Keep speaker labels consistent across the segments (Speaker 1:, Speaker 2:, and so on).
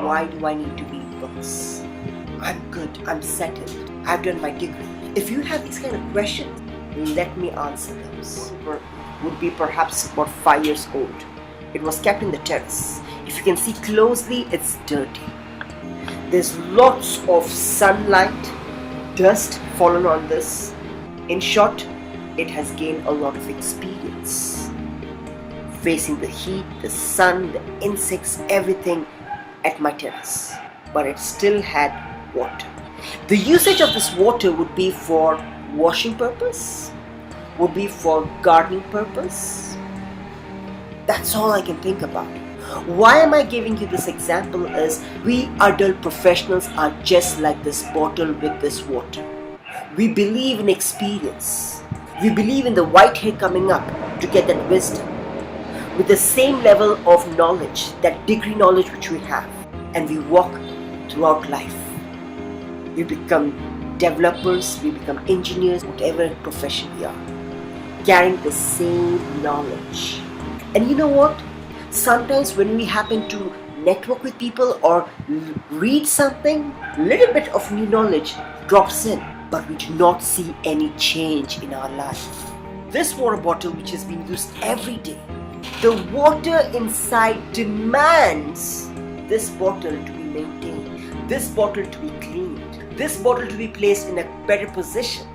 Speaker 1: Why do I need to read books? I'm good, I'm settled, I've done my degree. If you have these kind of questions, let me answer those. Would be perhaps about 5 years old. It was kept in the terrace. If you can see closely, it's dirty. There's lots of sunlight, dust fallen on this. In short, it has gained a lot of experience. Facing the heat, the sun, the insects, everything at my terrace. But it still had water. The usage of this water would be for washing purpose, would be for gardening purpose. That's all I can think about. Why am I giving you this example is we adult professionals are just like this bottle with this water. We believe in experience. We believe in the white hair coming up to get that wisdom. With the same level of knowledge, that degree knowledge which we have, and we walk throughout life. We become developers, we become engineers, whatever profession we are, carrying the same knowledge. And you know what? Sometimes when we happen to network with people or read something, little bit of new knowledge drops in, but we do not see any change in our life. This water bottle which is being used every day, the water inside demands this bottle to be maintained, this bottle to be cleaned, this bottle to be placed in a better position.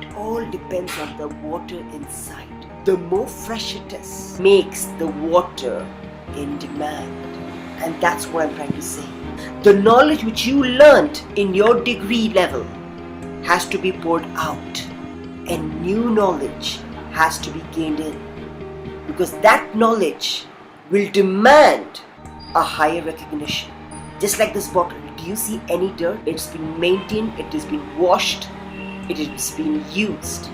Speaker 1: It all depends on the water inside. The more fresh it is, makes the water in demand. And that's what I'm trying to say. The knowledge which you learned in your degree level has to be poured out, and new knowledge has to be gained in, because that knowledge will demand a higher recognition. Just like this bottle, do you see any dirt? It's been maintained, it has been washed, it has been used,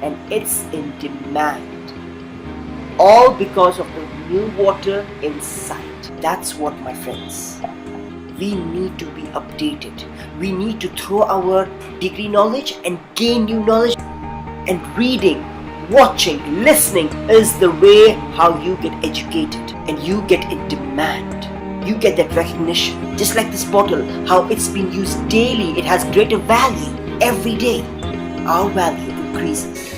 Speaker 1: and it's in demand, all because of the new water inside. That's what, my friends, we need to be updated. We need to throw our degree knowledge and gain new knowledge. And reading, watching, listening is the way how you get educated, and you get in demand. You get that recognition. Just like this bottle, how it's been used daily, it has greater value every day. Our value increases.